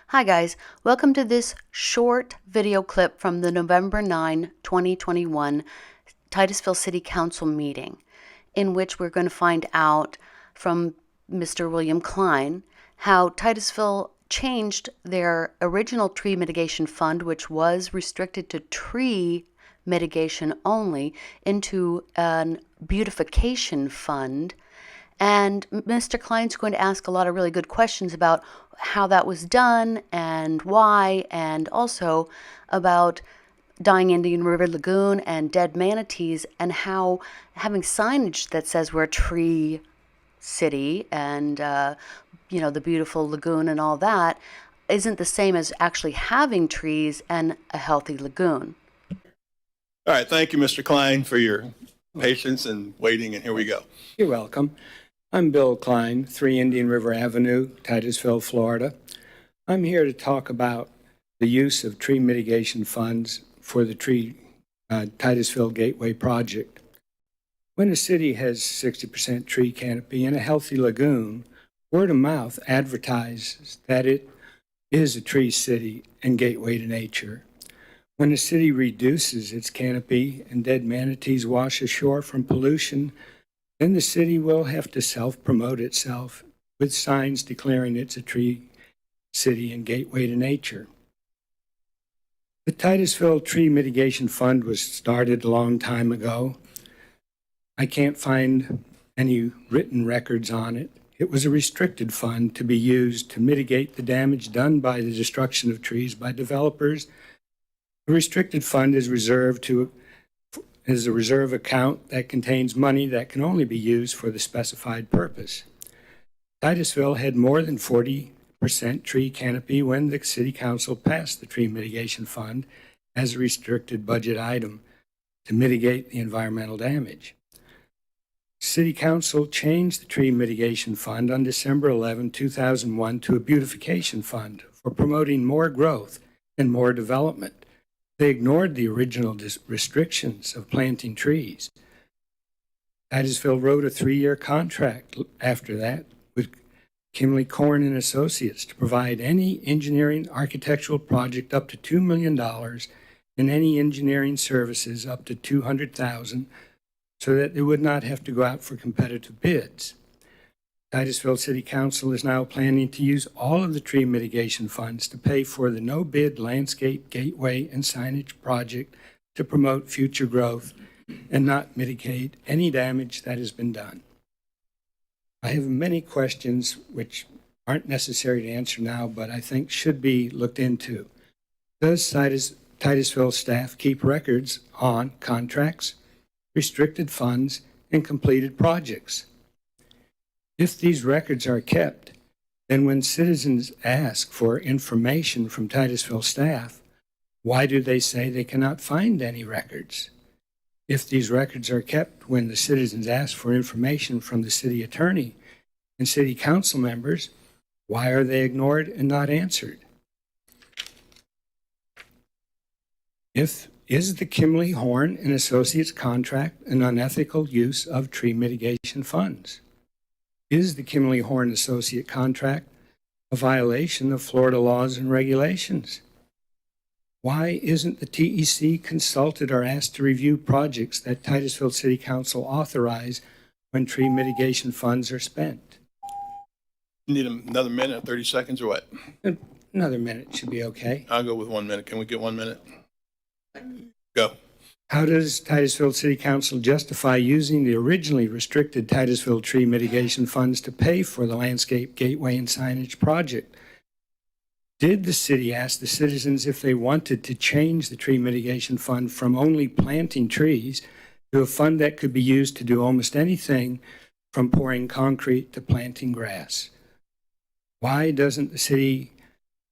Hi guys, welcome to this short video clip from the November 9, 2021 Titusville City Council meeting, in which we're going to find out from Mr. William Cline how Titusville changed their original tree mitigation fund, which was restricted to tree mitigation only, into an beautification fund. And Mr. Kline's going to ask a lot of really good questions about how that was done and why, and also about dying Indian River Lagoon and dead manatees, and how having signage that says we're a tree city and, the beautiful lagoon and all that isn't the same as actually having trees and a healthy lagoon. All right, thank you, Mr. Cline, for your patience and waiting, and here we go. You're welcome. I'm Bill Cline, 3 Indian River Avenue, Titusville, Florida. I'm here to talk about the use of tree mitigation funds for the Titusville Gateway project. When a city has 60% tree canopy and a healthy lagoon, word of mouth advertises that it is a tree city and gateway to nature. When a city reduces its canopy and dead manatees wash ashore from pollution, then the city will have to self-promote itself with signs declaring it's a tree city and gateway to nature. The Titusville Tree Mitigation Fund was started a long time ago. I can't find any written records on it. It was a restricted fund to be used to mitigate the damage done by the destruction of trees by developers. The restricted fund is a reserve account that contains money that can only be used for the specified purpose. Titusville had more than 40% tree canopy when the City Council passed the Tree Mitigation Fund as a restricted budget item to mitigate the environmental damage. City Council changed the Tree Mitigation Fund on December 11, 2001 to a Beautification Fund for promoting more growth and more development. They ignored the original restrictions of planting trees. Titusville wrote a 3-year contract after that with Kimley Corn and Associates to provide any engineering architectural project up to $2 million and any engineering services up to $200,000 so that they would not have to go out for competitive bids. Titusville City Council is now planning to use all of the tree mitigation funds to pay for the no-bid landscape, gateway, and signage project to promote future growth and not mitigate any damage that has been done. I have many questions which aren't necessary to answer now, but I think should be looked into. Does Titusville staff keep records on contracts, restricted funds, and completed projects? If these records are kept, then when citizens ask for information from Titusville staff, why do they say they cannot find any records? If these records are kept when the citizens ask for information from the city attorney and city council members, why are they ignored and not answered? Is the Kimley Horn and Associates contract an unethical use of tree mitigation funds? Is the Kimley Horn Associate contract a violation of Florida laws and regulations? Why isn't the TEC consulted or asked to review projects that Titusville City Council authorize when tree mitigation funds are spent? You need another minute, 30 seconds, or what? Another minute should be okay. I'll go with 1 minute. Can we get 1 minute? Go. How does Titusville City Council justify using the originally restricted Titusville tree mitigation funds to pay for the landscape, gateway, and signage project? Did the city ask the citizens if they wanted to change the tree mitigation fund from only planting trees to a fund that could be used to do almost anything from pouring concrete to planting grass? Why doesn't the city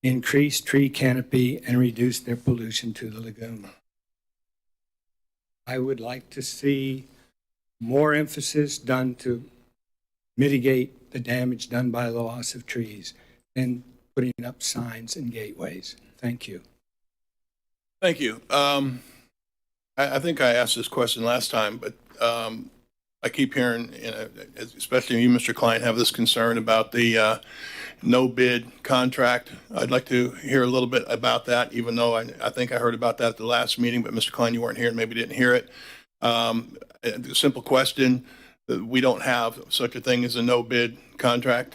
increase tree canopy and reduce their pollution to the lagoon? I would like to see more emphasis done to mitigate the damage done by the loss of trees than putting up signs and gateways. Thank you. Thank you. I think I asked this question last time, but I keep hearing, especially you, Mr. Klein, have this concern about the no bid contract. I'd like to hear a little bit about that, even though I think I heard about that at the last meeting, but Mr. Klein, you weren't here and maybe didn't hear it. A simple question, we don't have such a thing as a no bid contract.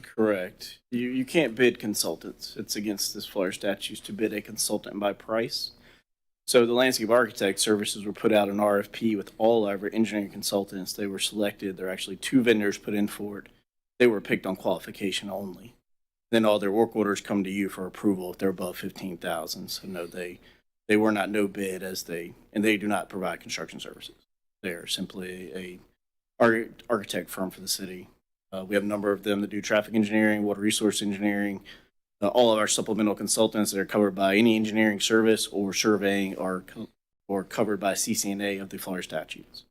Correct. You can't bid consultants. It's against this Florida statutes to bid a consultant by price. So the landscape architect services were put out an RFP with all of our engineering consultants. They were selected. There are actually 2 vendors put in for it. They were picked on qualification only. Then all their work orders come to you for approval if they're above 15,000. So no, they were not no bid and they do not provide construction services. They are simply a architect firm for the city. We have a number of them that do traffic engineering, water resource engineering. All of our supplemental consultants that are covered by any engineering service or surveying are covered by CCNA of the Florida statutes.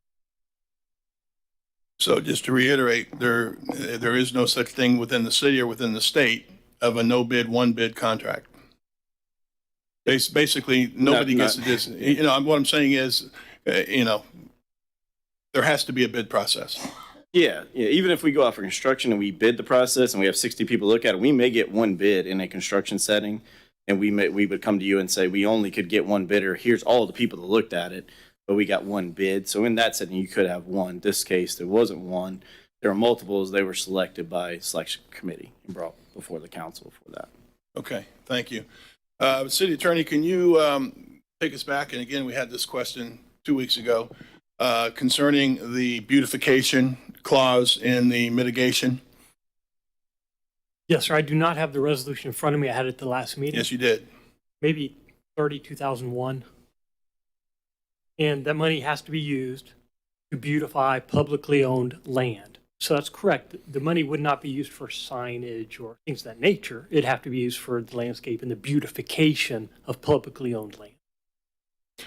So just to reiterate, there is no such thing within the city or within the state of a no bid, one bid contract. Basically, nobody gets to this. You know, what I'm saying is, you know, there has to be a bid process. Yeah. Even if we go out for construction and we bid the process and we have 60 people look at it, we may get one bid in a construction setting, and we would come to you and say we only could get one bidder. Here's all the people that looked at it, but we got one bid. So in that setting, you could have one. In this case, there wasn't one. There were multiples. They were selected by selection committee and brought before the council for that. Okay, thank you. City Attorney, can you take us back? And again, we had this question 2 weeks ago concerning the beautification clause in the mitigation. Yes, sir. I do not have the resolution in front of me. I had it at the last meeting. Yes, you did. Maybe 2001. And that money has to be used to beautify publicly owned land. So that's correct. The money would not be used for signage or things of that nature. It'd have to be used for the landscape and the beautification of publicly owned land.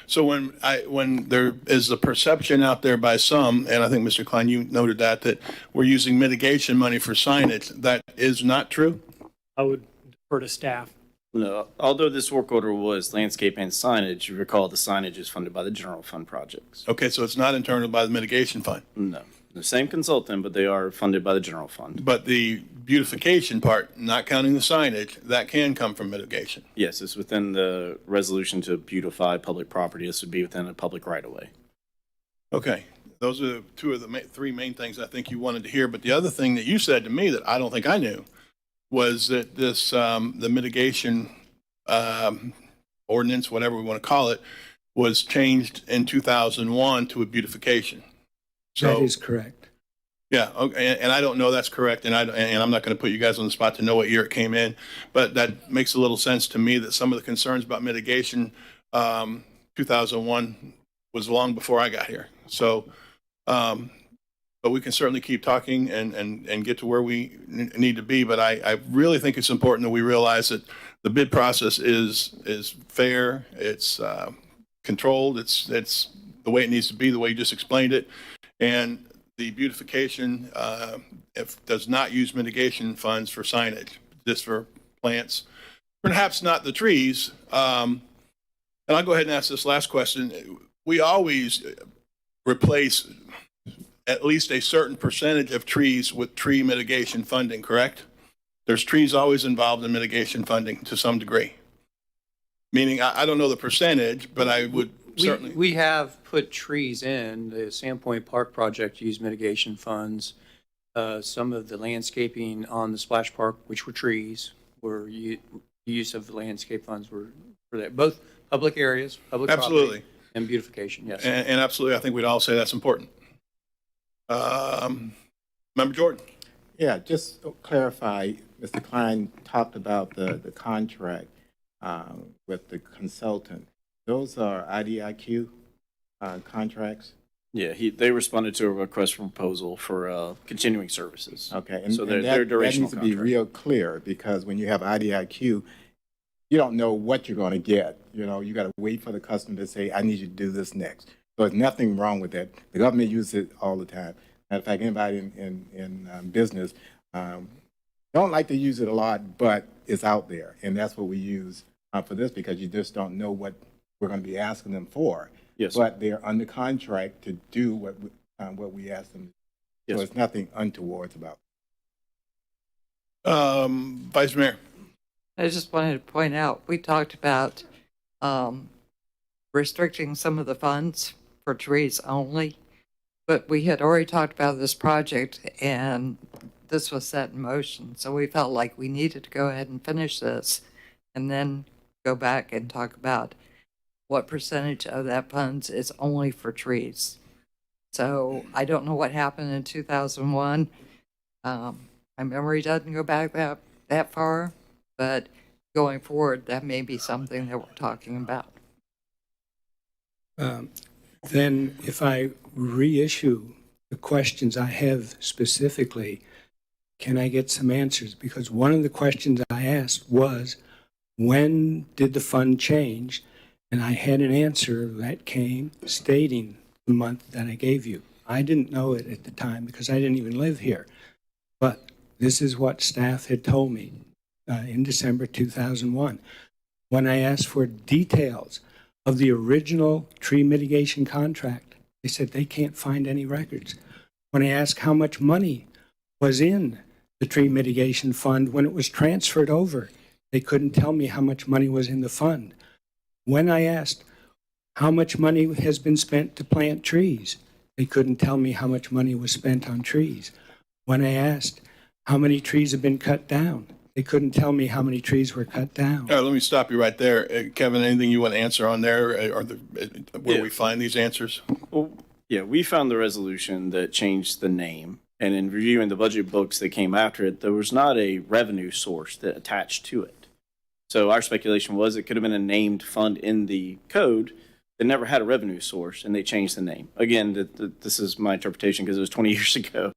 So when there is a perception out there by some, and I think Mr. Klein, you noted that we're using mitigation money for signage, that is not true? I would defer to staff. No, although this work order was landscape and signage, you recall the signage is funded by the general fund projects. Okay, so it's not internal by the mitigation fund. No, the same consultant, but they are funded by the general fund. But the beautification part, not counting the signage, that can come from mitigation. Yes, it's within the resolution to beautify public property. This would be within a public right-of-way. Okay, those are two of the three main things I think you wanted to hear. But the other thing that you said to me that I don't think I knew was that this the mitigation ordinance, whatever we want to call it, was changed in 2001 to a beautification. So, That is correct. yeah, okay, and I don't know that's correct, and I'm not going to put you guys on the spot to know what year it came in, but that makes a little sense to me that some of the concerns about mitigation, 2001 was long before I got here. So, but we can certainly keep talking and get to where we need to be. But I really think it's important that we realize that the bid process is fair, it's controlled, it's the way it needs to be, the way you just explained it, and the beautification does not use mitigation funds for signage, just for plants, perhaps not the trees. And I'll go ahead and ask this last question. We always replace at least a certain percentage of trees with tree mitigation funding, correct? There's trees always involved in mitigation funding to some degree. Meaning, I don't know the percentage, but I would certainly. We have put trees in. The Sandpoint Park project used mitigation funds. Some of the landscaping on the splash park, which were trees, were use of the landscape funds were for that. Both public areas, public Absolutely. property, and beautification, yes. And absolutely, I think we'd all say that's important. Member Jordan. Yeah, just to clarify, Mr. Cline talked about the contract with the consultant. Those are IDIQ contracts? Yeah, they responded to a request for proposal for continuing services. Okay, So and they're that durational needs to be contract. real clear, because when you have IDIQ, you don't know what you're going to get. You know, you got to wait for the customer to say, I need you to do this next. So there's nothing wrong with that. The government uses it all the time. Matter of fact, anybody in business don't like to use it a lot, but it's out there. And that's what we use for this, because you just don't know what we're going to be asking them for. Yes. But they're under contract to do what what we asked them. Yes, So it's nothing untoward about Vice Mayor. I just wanted to point out, we talked about restricting some of the funds for trees only, but we had already talked about this project and this was set in motion. So we felt like we needed to go ahead and finish this and then go back and talk about what percentage of that funds is only for trees. So I don't know what happened in 2001. My memory doesn't go back that far, but going forward, that may be something that we're talking about. Then if I reissue the questions I have specifically, can I get some answers? Because one of the questions I asked was, when did the fund change? And I had an answer that came stating the month that I gave you. I didn't know it at the time because I didn't even live here. But this is what staff had told me in December 2001. When I asked for details of the original tree mitigation contract, they said they can't find any records. When I asked how much money was in the tree mitigation fund when it was transferred over, they couldn't tell me how much money was in the fund. When I asked how much money has been spent to plant trees, they couldn't tell me how much money was spent on trees. When I asked how many trees have been cut down, they couldn't tell me how many trees were cut down. All right, let me stop you right there. Kevin, anything you want to answer on there, or where Yeah. we find these answers? well, yeah, we found the resolution that changed the name, and in reviewing the budget books that came after it, there was not a revenue source that attached to it. So our speculation was it could have been a named fund in the code that never had a revenue source, and they changed the name. Again, this is my interpretation because it was 20 years ago,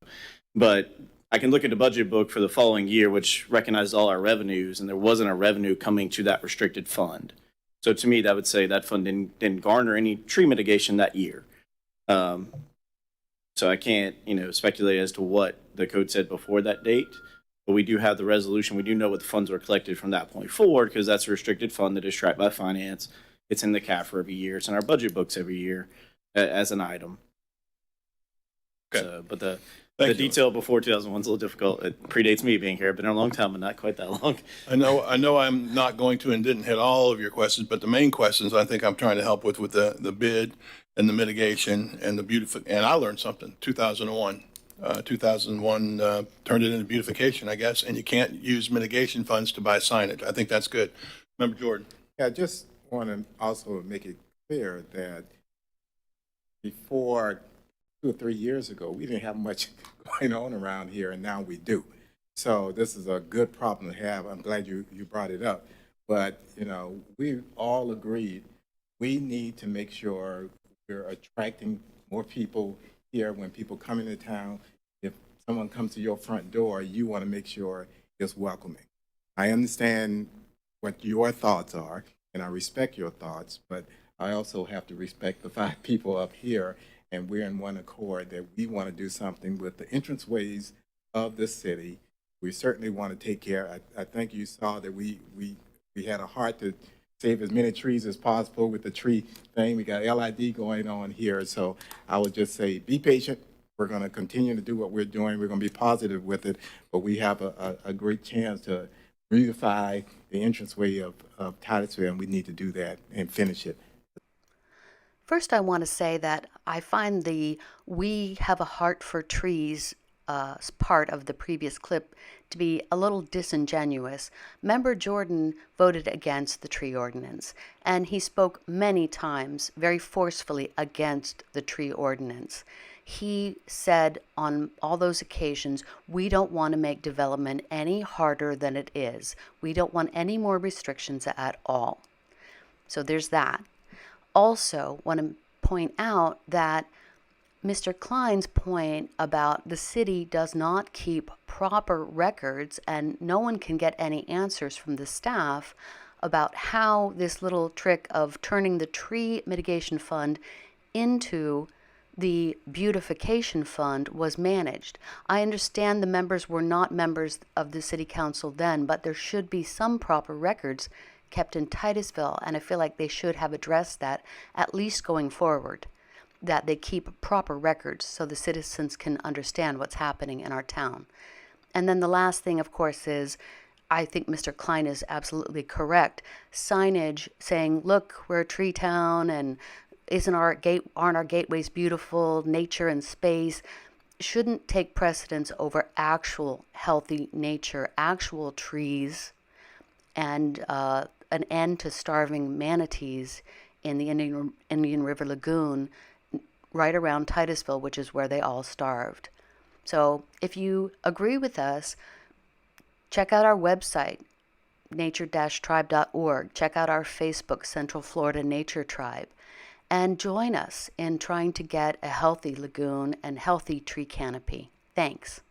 but I can look at the budget book for the following year, which recognized all our revenues, and there wasn't a revenue coming to that restricted fund. So to me, that would say that fund didn't garner any tree mitigation that year. So I can't, speculate as to what the code said before that date, but we do have the resolution. We do know what the funds were collected from that point forward because that's a restricted fund that is tracked by finance. It's in the CAFR every year. It's in our budget books every year as an item. Okay. So, but the Thank you. detail before 2001 is a little difficult. It predates me being here. I've been here a long time, but not quite that long. I know I'm not going to and didn't hit all of your questions, but the main questions I think I'm trying to help with the bid and the mitigation and the beautification. And I learned something, 2001. 2001 turned it into beautification, I guess, and you can't use mitigation funds to buy signage. I think that's good. Member Jordan. Yeah, I just want to also make it clear that before 2 or 3 years ago, we didn't have much going on around here, and now we do. So this is a good problem to have. I'm glad you brought it up. But, we all agreed we need to make sure we're attracting more people here when people come into town. If someone comes to your front door, you want to make sure it's welcoming. I understand what your thoughts are, and I respect your thoughts, but I also have to respect the 5 people up here, and we're in one accord that we want to do something with the entranceways of the city. We certainly want to take care. I think you saw that we had a heart to save as many trees as possible with the tree thing. We got LID going on here, so I would just say be patient. We're going to continue to do what we're doing. We're going to be positive with it, but we have a great chance to beautify the entranceway of Titusville, and we need to do that and finish it. First, I want to say that I find the "we have a heart for trees" part of the previous clip to be a little disingenuous. Member Jordan voted against the tree ordinance, and he spoke many times very forcefully against the tree ordinance. He said on all those occasions, we don't want to make development any harder than it is. We don't want any more restrictions at all. So there's that. Also, want to point out that Mr. Cline's point about the city does not keep proper records and no one can get any answers from the staff about how this little trick of turning the tree mitigation fund into the beautification fund was managed. I understand the members were not members of the city council then, but there should be some proper records kept in Titusville, and I feel like they should have addressed that at least going forward. that they keep proper records so the citizens can understand what's happening in our town. And then the last thing, of course, is I think Mr. Cline is absolutely correct. Signage saying, look, we're a tree town and aren't our gateways beautiful, nature and space, shouldn't take precedence over actual healthy nature, actual trees, and an end to starving manatees in the Indian River Lagoon right around Titusville, which is where they all starved. So if you agree with us, check out our website, nature-tribe.org. Check out our Facebook, Central Florida Nature Tribe, and join us in trying to get a healthy lagoon and healthy tree canopy. Thanks.